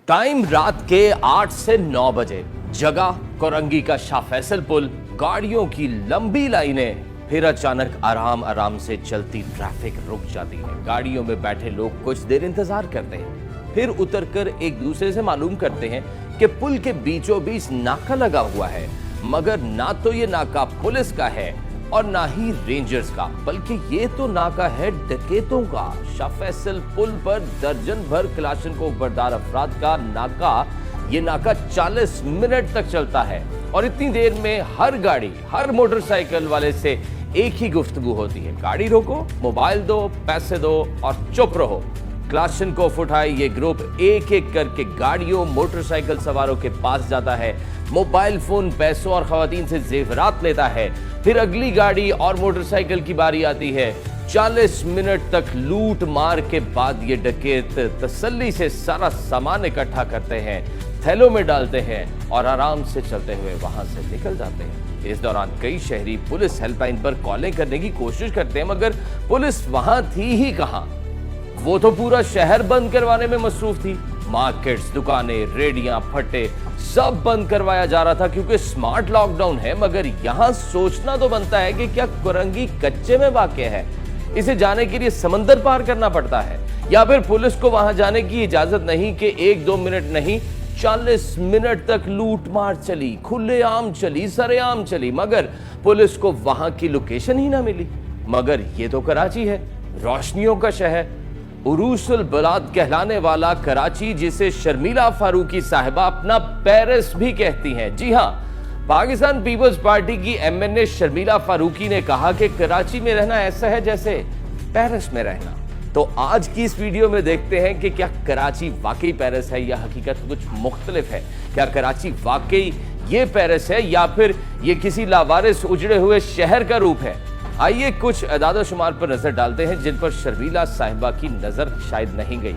Time रात के 8 से 9 बजे, जगह कोरंगी का शाह फैसल पुल, गाड़ियों की लंबी लाइनें, फिर अचानक आराम आराम से चलती ट्रैफिक रुक जाती है। गाड़ियों में बैठे लोग कुछ देर इंतजार करते हैं, फिर उतरकर एक दूसरे से मालूम करते हैं कि पुल के बीचों बीच नाका लगा हुआ है, मगर ना तो ये नाका पुलिस का है और ना ही रेंजर्स का, बल्कि ये तो नाका है डकैतों का। शाह फैसल पुल पर दर्जन भर क्लाशनकोव बरदार अफराद का नाका, ये नाका 40 मिनट तक चलता है और इतनी देर में हर गाड़ी, हर मोटरसाइकिल वाले से एक ही गुफ्तगू होती है, गाड़ी रोको, मोबाइल दो, पैसे दो और चुप रहो। क्लाशनकोव उठाए ये ग्रुप एक एक करके गाड़ियों, मोटरसाइकिल सवारों के पास जाता है, मोबाइल फोन, पैसों और खवातीन से जेवरात लेता है। फिर अगली गाड़ी और मोटरसाइकिल की बारी आती है। 40 मिनट तक लूट मार के बाद ये डकैत तसल्ली से सारा सामान इकट्ठा करते हैं, थैलों में डालते हैं और आराम से चलते हुए वहां से निकल जाते हैं। इस दौरान कई शहरी पुलिस हेल्पलाइन पर कॉलें करने की कोशिश करते हैं, मगर पुलिस वहां थी ही कहां। वो तो पूरा शहर बंद करवाने में मसरूफ थी। मार्केट्स, दुकानें, रेडियां, फट्टे सब बंद करवाया जा रहा था क्योंकि स्मार्ट लॉकडाउन है। मगर यहां सोचना तो बनता है कि क्या कोरंगी कच्चे में वाक़या है, इसे जाने के लिए समंदर पार करना पड़ता है, या फिर पुलिस को वहां जाने की इजाजत नहीं कि 1-2 मिनट नहीं, 40 मिनट तक लूट मार चली, खुलेआम चली, सरेआम चली, मगर पुलिस को वहां की लोकेशन ही ना मिली। मगर ये तो कराची है, रोशनियों का शहर, उरूसुल बलाद कहलाने वाला कराची, जिसे शर्मिला फारूकी साहिबा अपना पेरिस भी कहती हैं। जी हां, पाकिस्तान पीपल्स पार्टी की एमएनए शर्मिला फारूकी ने कहा कि कराची में रहना ऐसा है जैसे पेरिस में रहना। तो आज की इस वीडियो में देखते हैं कि क्या कराची वाकई पेरिस है या हकीकत कुछ मुख्तलिफ है। क्या कराची वाकई ये पेरिस है या फिर ये किसी लावारिस उजड़े हुए शहर का रूप है। आइए कुछ अदाद शुमार पर नजर डालते हैं जिन पर शर्मिला साहिबा की नजर शायद नहीं गई,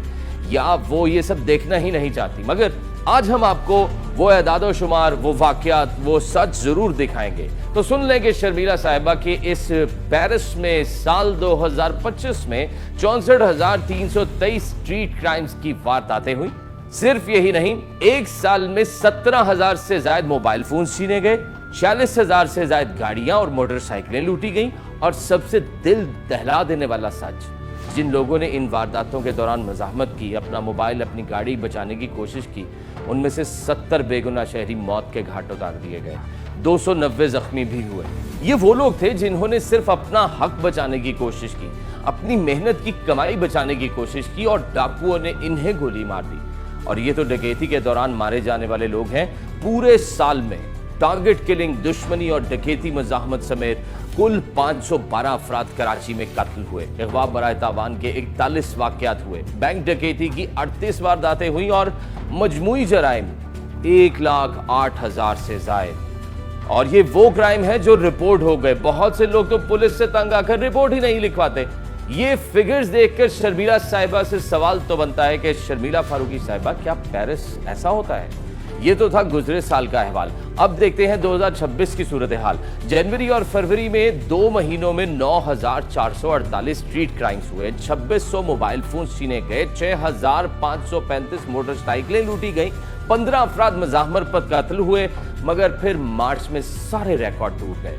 या वो ये सब देखना ही नहीं चाहती। मगर आज हम आपको वो अदाद शुमार, वो वाकयात, वो सच जरूर दिखाएंगे। तो सुन लें कि शर्मिला साहिबा के इस पेरिस में साल 2025 में 64,323 स्ट्रीट क्राइम्स की वारदातें हुई। सिर्फ यही नहीं, एक साल में 17,000 से ज्यादा मोबाइल फोन छीने गए, 46,000 से ज्यादा गाड़ियां और मोटरसाइकिलें लूटी गईं, और सबसे दिल दहला देने वाला सच, जिन लोगों ने इन वारदातों के दौरान मज़ाहमत की, अपना मोबाइल, अपनी गाड़ी बचाने की कोशिश की, उनमें से 70 बेगुनाह शहरी मौत के घाट उतार दिए गए, 290 जख्मी भी हुए। ये वो लोग थे जिन्होंने सिर्फ अपना हक बचाने की कोशिश की, अपनी मेहनत की कमाई बचाने की कोशिश की, और डाकुओं ने इन्हें गोली मार दी। और ये तो डकैती के दौरान मारे जाने वाले लोग हैं। पूरे साल में टारगेट किलिंग, दुश्मनी और डकैती मज़ाहमत समेत कुल 512 अफराद कराची में कत्ल हुए, अगवा बराए तावान के 41 वाक़यात हुए, बैंक डकैती की 38 वारदातें हुई और मजमूई जराइम 1,08,000 से ज़ायद। और ये वो क्राइम है जो रिपोर्ट हो गए। बहुत से लोग तो पुलिस से तंग आकर रिपोर्ट ही नहीं लिखवाते। ये फिगर्स देखकर शर्मिला साहिबा से सवाल तो बनता है कि शर्मिला फारूकी साहिबा, क्या पेरिस ऐसा होता है? ये तो था गुजरे साल का अहवाल। अब देखते हैं 2026 की सूरत हाल। जनवरी और फरवरी में 2 महीनों में 9,448 स्ट्रीट क्राइम्स हुए, 2600 मोबाइल फोन छीने गए, 6,535 मोटरसाइकिलें लूटी गई, 15 अफराद मज़ाहमत पर कत्ल हुए। मगर फिर मार्च में सारे रिकॉर्ड टूट गए।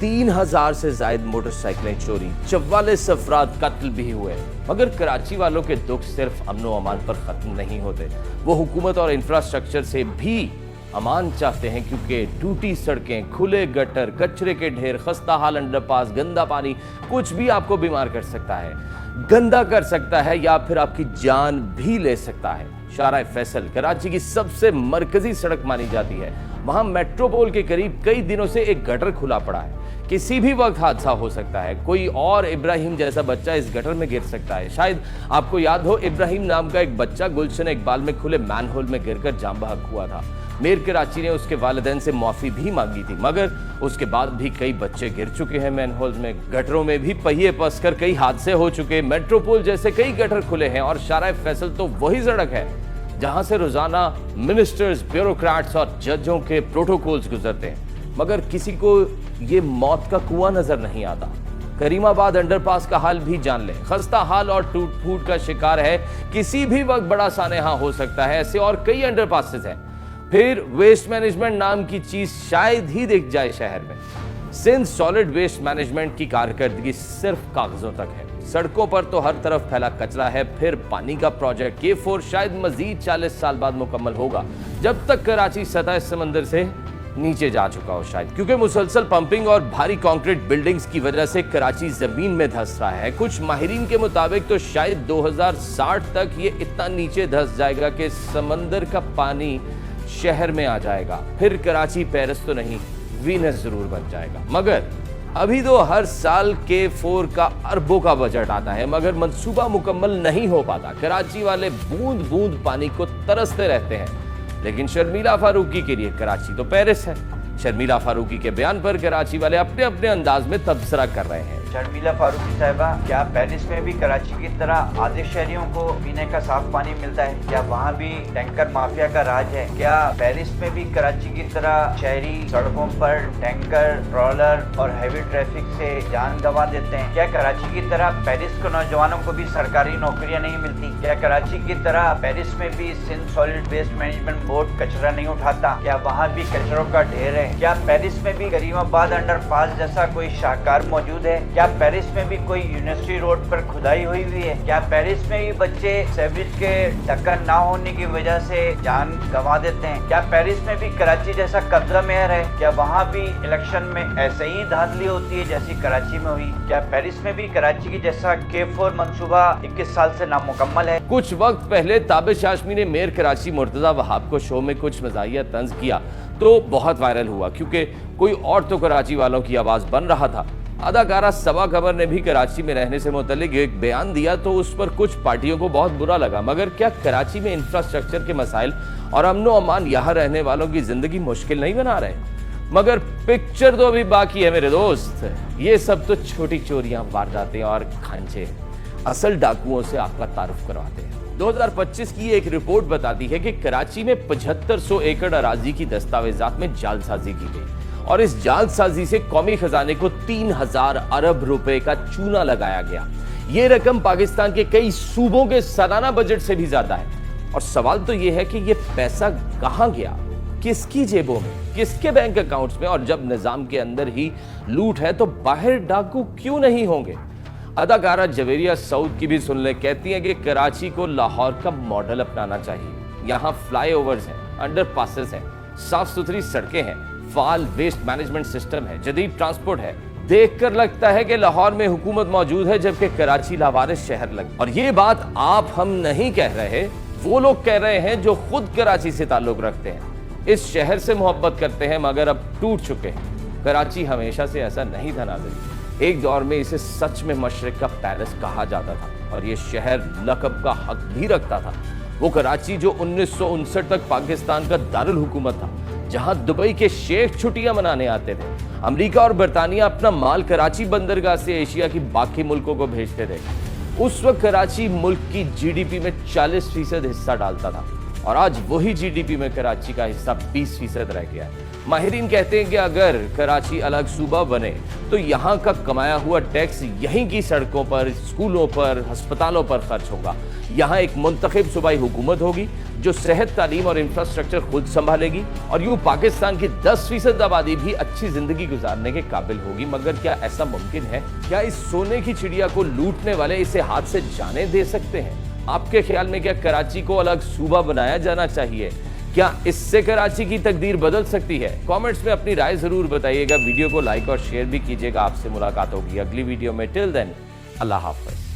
3,000 से ज्यादा मोटरसाइकिलें चोरी, 44 अफराद कत्ल भी हुए। मगर कराची वालों के दुख सिर्फ अमन व अमान पर खत्म नहीं होते, वो हुकूमत और इंफ्रास्ट्रक्चर से भी अमान चाहते हैं, क्योंकि टूटी सड़कें, खुले गटर, कचरे के ढेर, खस्ता हाल अंडरपास, गंदा पानी कुछ भी आपको बीमार कर सकता है, गंदा कर सकता है, या फिर आपकी जान भी ले सकता है। शाह फैसल कराची की सबसे मरकजी सड़क मानी जाती है। वहां मेट्रोपोल के करीब कई दिनों से एक गटर खुला पड़ा है, किसी भी वक्त हादसा हो सकता है, कोई और इब्राहिम जैसा बच्चा इस गटर में गिर सकता है। शायद आपको याद हो, इब्राहिम नाम का एक बच्चा गुलशन इकबाल में खुले मैनहोल में गिरकर जान बहक हुआ था। मेयर कराची ने उसके वालिदैन से माफी भी मांगी थी, मगर उसके बाद भी कई बच्चे गिर चुके हैं मैनहोल में। गटरों में भी पहिए पसकर कई हादसे हो चुके। मेट्रोपोल जैसे कई गटर खुले हैं, और शाह फैसल तो वही सड़क है जहां से रोजाना मिनिस्टर्स, ब्यूरोक्रेट्स और जजों के प्रोटोकॉल्स गुजरते हैं, मगर किसी को ये मौत का कुआं नजर नहीं आता। کریم آباد انڈر پاس کا حال بھی جان لیں، خستہ حال اور ٹوٹ پھوٹ کا شکار ہے، کسی بھی وقت بڑا سانحہ ہو سکتا ہے۔ ایسے اور کئی انڈر پاسز ہیں۔ پھر ویسٹ مینجمنٹ نام کی چیز شاید ہی دیکھ جائے شہر میں۔ سندھ سالڈ ویسٹ مینجمنٹ کی کارکردگی صرف کاغذوں تک ہے، سڑکوں پر تو ہر طرف پھیلا کچرا ہے۔ پھر پانی کا پروجیکٹ K4 شاید مزید 40 سال بعد مکمل ہوگا، جب تک کراچی سطح سمندر سے نیچے جا چکا ہو شاید، کیونکہ مسلسل پمپنگ اور بھاری کانکریٹ بلڈنگز کی وجہ سے کراچی زمین میں دھس رہا ہے۔ کچھ ماہرین کے مطابق تو شاید 2060 تک یہ اتنا نیچے دھس جائے گا کہ سمندر کا پانی شہر میں آ جائے گا۔ پھر کراچی پیرس تو نہیں، وینس ضرور بن جائے گا۔ مگر ابھی تو ہر سال K4 کا اربوں کا بجٹ آتا ہے، مگر منصوبہ مکمل نہیں ہو پاتا۔ کراچی والے بوند بوند پانی کو ترستے رہتے ہیں، لیکن شرمیلا فاروقی کے لیے کراچی تو پیرس ہے۔ شرمیلا فاروقی کے بیان پر کراچی والے اپنے اپنے انداز میں تبصرہ کر رہے ہیں۔ شرمیلا فاروقی صاحبہ، کیا پیرس میں بھی کراچی کی طرح آدھے شہریوں کو پینے کا صاف پانی ملتا ہے؟ کیا وہاں بھی ٹینکر مافیا کا راج ہے؟ کیا پیرس میں بھی کراچی کی طرح شہری سڑکوں پر ٹینکر، ٹرالر اور ہیوی ٹریفک سے جان گنوا دیتے ہیں؟ کیا کراچی کی طرح پیرس کے نوجوانوں کو بھی سرکاری نوکریاں نہیں ملتی؟ کیا کراچی کی طرح پیرس میں بھی Sindh solid waste management board کچرا نہیں اٹھاتا؟ کیا وہاں بھی کچروں کا ڈھیر ہے؟ کیا پیرس میں بھی کریم آباد انڈر پاس جیسا کوئی شاہکار موجود ہے؟ کیا پیرس میں بھی کوئی یونیورسٹی روڈ پر کھدائی ہوئی ہے؟ کیا پیرس میں بھی بچے سیوریج کے ڈھکن نہ ہونے کی وجہ سے جان گنوا دیتے ہیں؟ کیا پیرس میں بھی کراچی جیسا قبضہ مہر ہے؟ کیا وہاں بھی الیکشن میں ایسے ہی دھاندلی ہوتی ہے جیسی کراچی میں ہوئی؟ کیا پیرس میں بھی کراچی کی جیسا K4 منصوبہ 21 سال سے نامکمل ہے؟ کچھ وقت پہلے تابش ہاشمی نے میئر کراچی مرتضی وہاب کو شو میں کچھ مزاحیہ طنز کیا تو بہت وائرل ہوا، کیونکہ کوئی اور تو کراچی والوں کی آواز بن رہا تھا۔ اداکارہ صبا قمر نے بھی کراچی میں رہنے سے متعلق ایک بیان دیا تو اس پر کچھ پارٹیوں کو بہت برا لگا، مگر کیا کراچی میں انفراسٹرکچر کے مسائل اور امن و امان یہاں رہنے والوں کی زندگی مشکل نہیں بنا رہے؟ مگر پکچر تو ابھی باقی ہے میرے دوست۔ یہ سب تو چھوٹی چوریاں، وارداتیں اور کھانچے، اصل ڈاکوؤں سے آپ کا تعارف کرواتے ہیں۔ 2025 کی ایک رپورٹ بتاتی ہے کہ کراچی میں 7500 ایکڑ اراضی کی دستاویزات میں جعل سازی کی گئی، اور اس جعل سازی سے قومی خزانے کو 3000 ارب روپے کا چونا لگایا گیا۔ یہ رقم پاکستان کے کئی صوبوں کے سالانہ بجٹ سے بھی زیادہ ہے۔ اور سوال تو یہ ہے کہ یہ پیسہ کہاں گیا، کس کی جیبوں میں، کس کے بینک اکاؤنٹس میں؟ اور جب نظام کے اندر ہی لوٹ ہے تو باہر ڈاکو کیوں نہیں ہوں گے؟ اداکارہ جویریہ سعود کی بھی سن لیں، کہتی ہیں کہ کراچی کو لاہور کا ماڈل اپنانا چاہیے۔ یہاں فلائی اوورز ہیں، انڈر پاسز ہیں، صاف ستھری سڑکیں ہیں، فعال ویسٹ مینجمنٹ سسٹم ہے، جدید ٹرانسپورٹ ہے۔ دیکھ کر لگتا ہے کہ لاہور میں حکومت موجود ہے جبکہ کراچی لاوارث شہر لگ۔ اور یہ بات آپ ہم نہیں کہہ رہے، وہ لوگ کہہ رہے ہیں جو خود کراچی سے تعلق رکھتے ہیں، اس شہر سے محبت کرتے ہیں، مگر اب ٹوٹ چکے ہیں۔ کراچی ہمیشہ سے ایسا نہیں تھا ناظرین، ایک دور میں اسے سچ میں مشرق کا پیرس کہا جاتا تھا، اور یہ شہر لقب کا حق بھی رکھتا تھا۔ وہ کراچی جو 1959 تک پاکستان کا دارالحکومت تھا، جہاں دبئی کے شیخ چھٹیاں منانے آتے تھے۔ امریکہ اور برطانیہ اپنا مال کراچی بندرگاہ سے ایشیا کی باقی ملکوں کو بھیجتے تھے۔ اس وقت کراچی ملک کی GDP میں 40% حصہ ڈالتا تھا، اور آج وہی GDP میں کراچی کا حصہ 20% رہ گیا ہے۔ ماہرین کہتے ہیں کہ اگر کراچی الگ صوبہ بنے تو یہاں کا کمایا ہوا ٹیکس یہیں کی سڑکوں پر، اسکولوں پر، ہسپتالوں پر خرچ ہوگا۔ یہاں ایک منتخب صوبائی حکومت ہوگی جو صحت، تعلیم اور انفراسٹرکچر خود سنبھالے گی، اور یوں پاکستان کی 10% آبادی بھی اچھی زندگی گزارنے کے قابل ہوگی۔ مگر کیا ایسا ممکن ہے؟ کیا اس سونے کی چڑیا کو لوٹنے والے اسے ہاتھ سے جانے دے سکتے ہیں؟ آپ کے خیال میں کیا کراچی کو الگ صوبہ بنایا جانا چاہیے؟ کیا اس سے کراچی کی تقدیر بدل سکتی ہے؟ کامنٹس میں اپنی رائے ضرور بتائیے گا، ویڈیو کو لائک اور شیئر بھی کیجیے گا۔ آپ سے ملاقات ہوگی اگلی ویڈیو میں۔ ٹل دین، اللہ حافظ۔